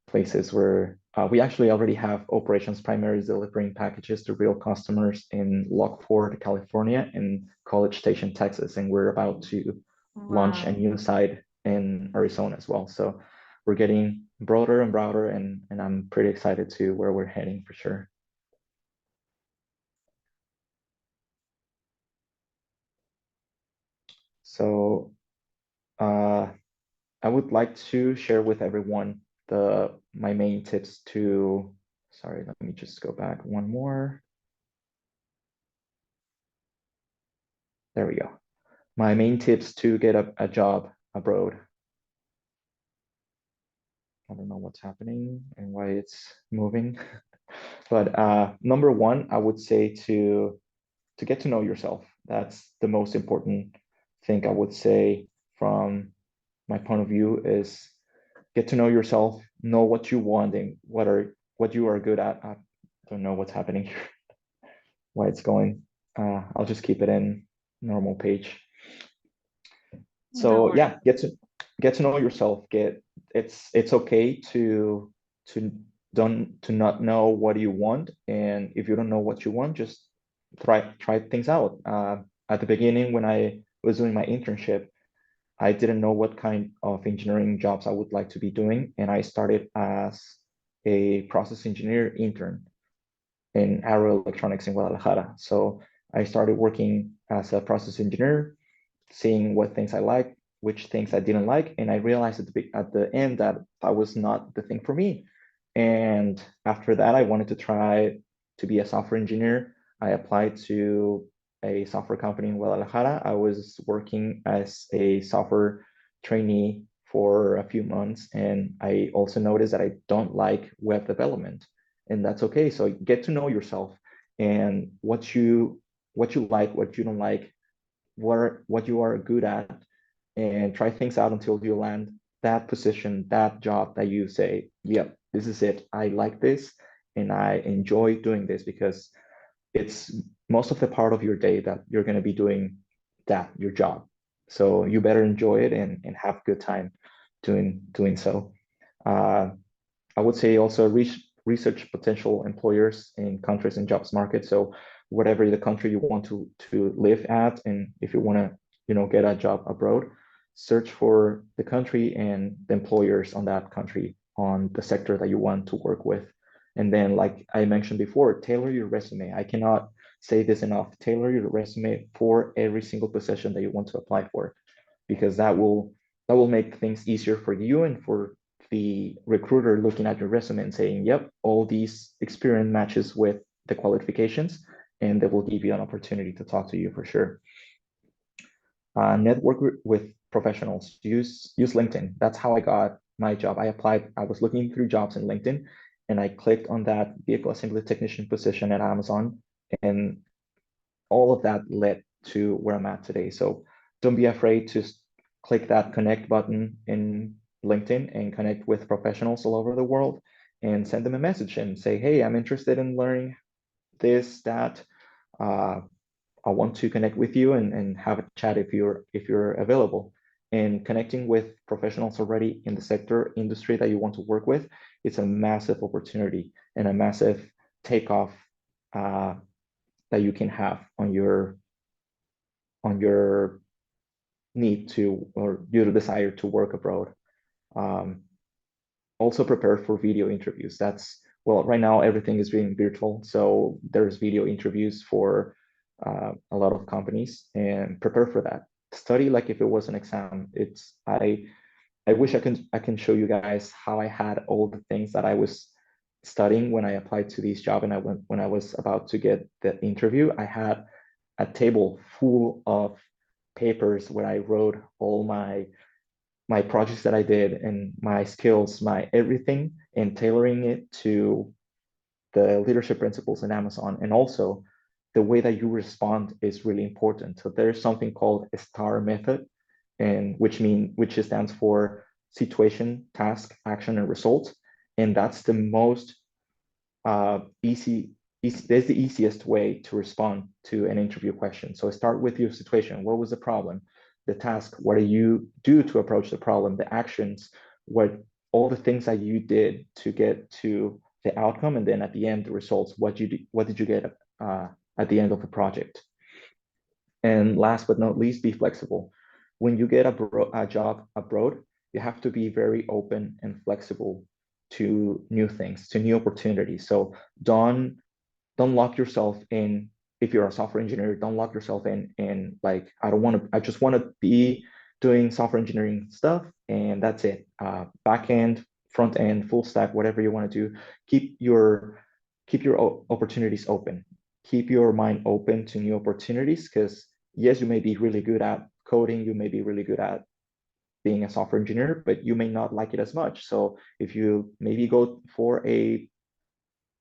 places where we actually already have operations primaries delivering packages to real customers in Lockport, California, and College Station, Texas, and we're about to launch a new site in Arizona as well. So we're getting broader and broader, and I'm pretty excited to where we're heading for sure. So I would like to share with everyone my main tips to, sorry, let me just go back one more. There we go. My main tips to get a job abroad. I don't know what's happening and why it's moving. But number one, I would say to get to know yourself. That's the most important thing I would say from my point of view is get to know yourself, know what you want and what you are good at. I don't know what's happening here, why it's going. I'll just keep it in normal page. So yeah, get to know yourself. It's okay to to not know what you want, and if you don't know what you want, just try things out. At the beginning, when I was doing my internship, I didn't know what kind of engineering jobs I would like to be doing, and I started as a process engineer intern. in aero electronics in Guadalajara. So I started working as a process engineer, seeing what things I liked, which things I didn't like, and I realized at the end that that was not the thing for me. And after that, I wanted to try to be a software engineer. I applied to a software company in Guadalajara. I was working as a software trainee for a few months, and I also noticed that I don't like web development, and that's okay. So get to know yourself and what you like, what you don't like, what you are good at, and try things out until you land that position, that job that you say, yep, this is it. I like this and I enjoy doing this, because it's most of the part of your day that you're going to be doing that, your job. So you better enjoy it and have good time doing so. Uh, I would say also research potential employers in countries and jobs market. So whatever the country you want to live at, and if you want to, get a job abroad, search for the country and the employers on that country, on the sector that you want to work with. And then, like I mentioned before, tailor your resume. I cannot say this enough. Tailor your resume for every single position that you want to apply for, because that will make things easier for you and for the recruiter looking at your resume and saying, yep, all these experience matches with the qualifications, and they will give you an opportunity to talk to you for sure. Network with professionals. Use LinkedIn. That's how I got my job. I applied. I was looking through jobs in LinkedIn, and I clicked on that vehicle assembly technician position at Amazon, and all of that led to where I'm at today. So don't be afraid to click that connect button in LinkedIn and connect with professionals all over the world, and send them a message and say, hey, I'm interested in learning this, that. Uh, I want to connect with you and have a chat if you're available. And connecting with professionals already in the sector industry that you want to work with, it's a massive opportunity and a massive takeoff uh, that you can have on your need to, or your desire to work abroad. Um, Also prepare for video interviews. Well, right now everything is being virtual, so there's video interviews for a lot of companies, and prepare for that. Study like if it was an exam. I wish I can show you guys how I had all the things that I was studying when I applied to these jobs, and when I was about to get the interview. I had a table full of papers where I wrote all my projects that I did and my skills, my everything, and tailoring it to the leadership principles in Amazon. And also the way that you respond is really important. So there's something called a STAR method, and which stands for situation, task, action, and result. And that's the most easy, that's the easiest way to respond to an interview question. So start with your situation. What was the problem? The task, what do you do to approach the problem? The actions, what all the things that you did to get to the outcome, and then at the end, the results. What did you get at the end of the project? And last but not least, be flexible. When you get a job abroad, you have to be very open and flexible to new things, to new opportunities. So don't lock yourself in. If you're a software engineer, don't lock yourself in like, I just want to be doing software engineering stuff and that's it. Back end, front end, full stack, whatever you want to do. Keep your opportunities open. Keep your mind open to new opportunities, because yes, you may be really good at coding, you may be really good at being a software engineer, but you may not like it as much. So if you maybe go for a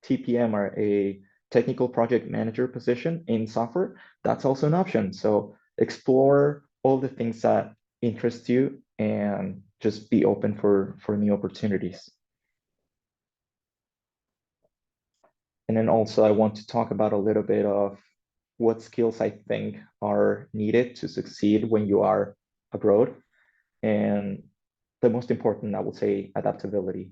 TPM or a technical project manager position in software, that's also an option. So explore all the things that interest you and just be open for new opportunities. And then also I want to talk about a little bit of what skills I think are needed to succeed when you are abroad. And the most important, I would say, adaptability.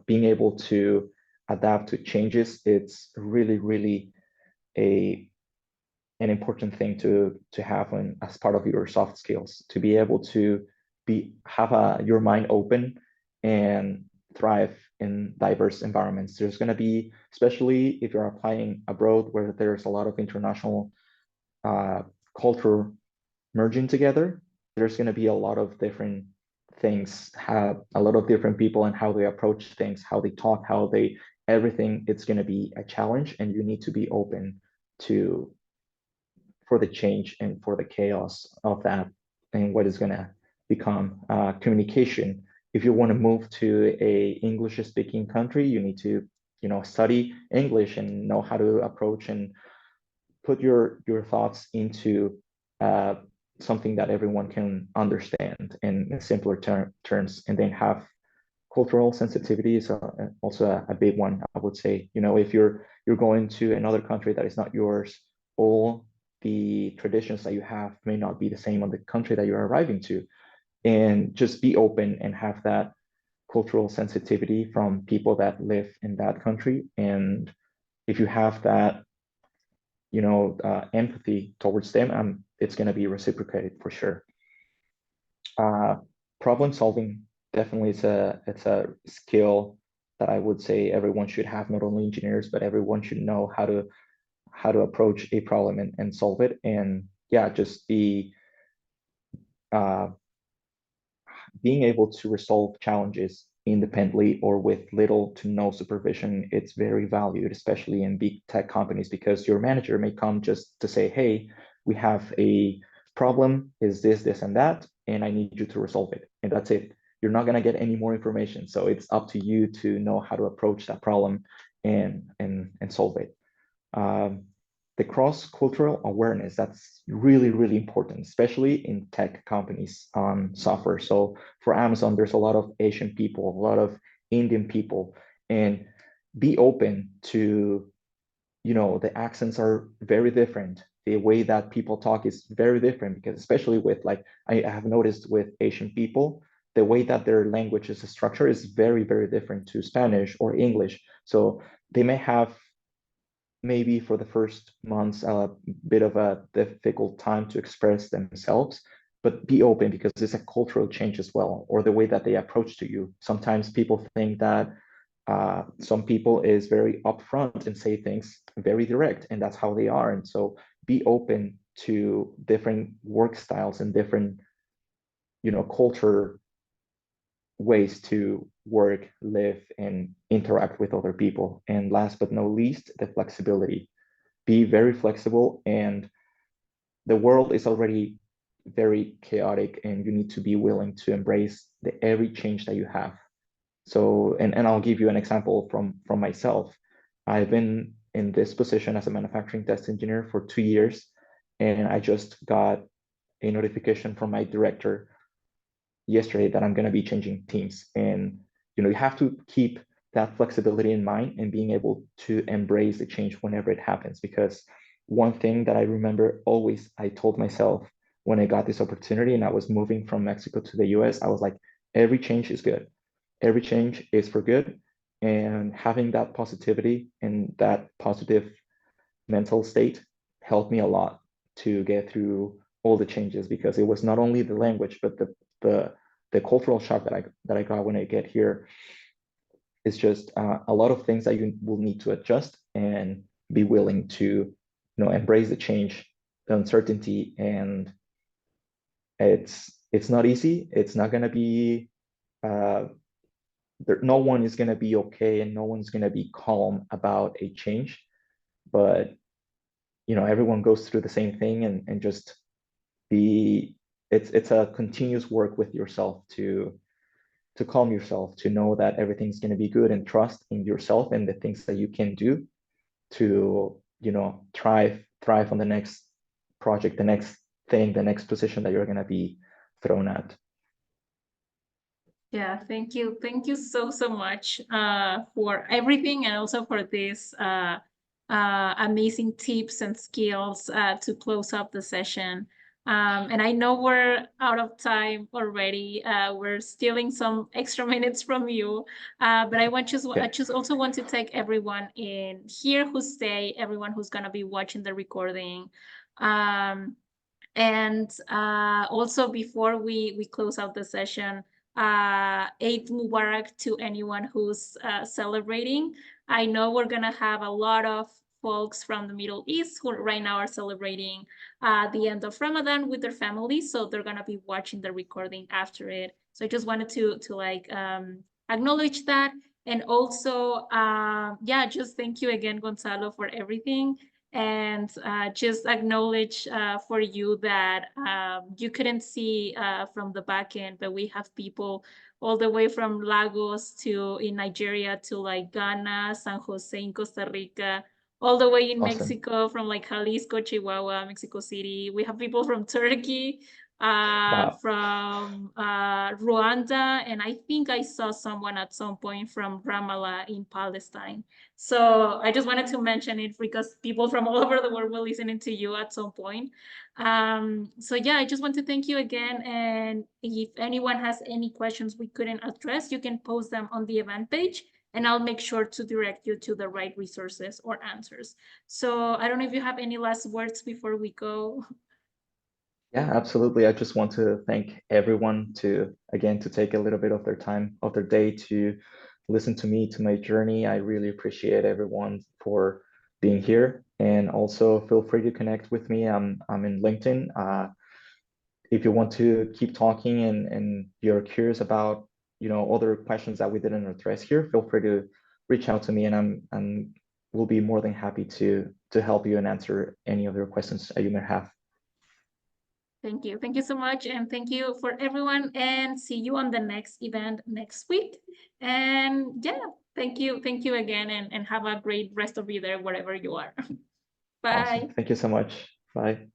Being able to adapt to changes, it's really, really an important thing to have as part of your soft skills, to be able to have your mind open and thrive in diverse environments. There's going to be, especially if you're applying abroad where there's a lot of international culture merging together, there's going to be a lot of different things, have a lot of different people and how they approach things, how they talk, how they everything. It's going to be a challenge, and you need to be open to for the change and for the chaos of that and what is going to become communication. If you want to move to a English speaking country, you need to study English and know how to approach and put your thoughts into something that everyone can understand in simpler terms, and then have cultural sensitivity is also a big one. I would say, if you're going to another country that is not yours, all the traditions that you have may not be the same on the country that you're arriving to, and just be open and have that cultural sensitivity from people that live in that country. And if you have that empathy towards them, it's going to be reciprocated for sure. Problem solving definitely it's a skill that I would say everyone should have, not only engineers, but everyone should know how to approach a problem and solve it. And yeah, just being able to resolve challenges independently or with little to no supervision, it's very valued, especially in big tech companies, because your manager may come just to say, hey, we have a problem, is this, and that, and I need you to resolve it. And that's it. You're not going to get any more information. So it's up to you to know how to approach that problem and solve it. The cross-cultural awareness, that's really, really important, especially in tech companies on software. So for Amazon, there's a lot of Asian people, a lot of Indian people, and be open to, the accents are very different. The way that people talk is very different, because especially with, like, I have noticed with Asian people, the way that their language is structured is very, very different to Spanish or English. So they may have maybe for the first months a bit of a difficult time to express themselves, but be open, because it's a cultural change as well, or the way that they approach to you. Sometimes people think that some people is very upfront and say things very direct, and that's how they are. And so be open to different work styles and different culture ways to work, live, and interact with other people. And last but not least, the flexibility. Be very flexible, and the world is already very chaotic, and you need to be willing to embrace every change that you have. So, and I'll give you an example from myself. I've been in this position as a manufacturing test engineer for 2 years, and I just got a notification from my director yesterday that I'm going to be changing teams. And you have to keep that flexibility in mind and being able to embrace the change whenever it happens. Because one thing that I remember always, I told myself when I got this opportunity and I was moving from Mexico to the US, I was like, every change is good. Every change is for good. And having that positivity and that positive mental state helped me a lot to get through all the changes, because it was not only the language, but the cultural shock that I got when I get here. Is just a lot of things that you will need to adjust and be willing to embrace the change, the uncertainty. And it's not easy. It's not going to be no one is going to be okay, and no one's going to be calm about a change. But everyone goes through the same thing, and just be it's a continuous work with yourself to calm yourself, to know that everything's going to be good, and trust in yourself and the things that you can do to thrive on the next project, the next thing, the next position that you're going to be thrown at. Yeah, thank you. Thank you so much for everything, and also for this amazing tips and skills to close up the session. And I know we're out of time already. We're stealing some extra minutes from you, but I just also want to thank everyone in here who stay, everyone who's gonna be watching the recording. And also, before we close out the session, Eid Mubarak to anyone who's celebrating. I know we're gonna have a lot of folks from the Middle East who right now are celebrating the end of Ramadan with their families, so they're gonna be watching the recording after it. So I just wanted to like acknowledge that, and also yeah, just thank you again, Gonzalo, for everything, and just acknowledge for you that you couldn't see from the back end, but we have people all the way from Lagos to in Nigeria to like Ghana, San Jose in Costa Rica, all the way in Awesome. Mexico from like Jalisco, Chihuahua, Mexico City. We have people from Turkey, Wow. from Rwanda, and I think I saw someone at some point from Ramallah in Palestine. So I just wanted to mention it because people from all over the world were listening to you at some point. So yeah, I just want to thank you again. And if anyone has any questions we couldn't address, you can post them on the event page, and I'll make sure to direct you to the right resources or answers. So I don't know if you have any last words before we go. Yeah, absolutely. I just want to thank everyone to, again, to take a little bit of their time, of their day to listen to me, to my journey. I really appreciate everyone for being here. And also feel free to connect with me. I'm in LinkedIn. If you want to keep talking and you're curious about, other questions that we didn't address here, feel free to reach out to me, and I'm will be more than happy to help you and answer any of your questions that you may have. Thank you. Thank you so much. And thank you for everyone. And see you on the next event next week. And yeah, thank you. Thank you again. And have a great rest of your day wherever you are. Awesome. Bye. Thank you so much. Bye.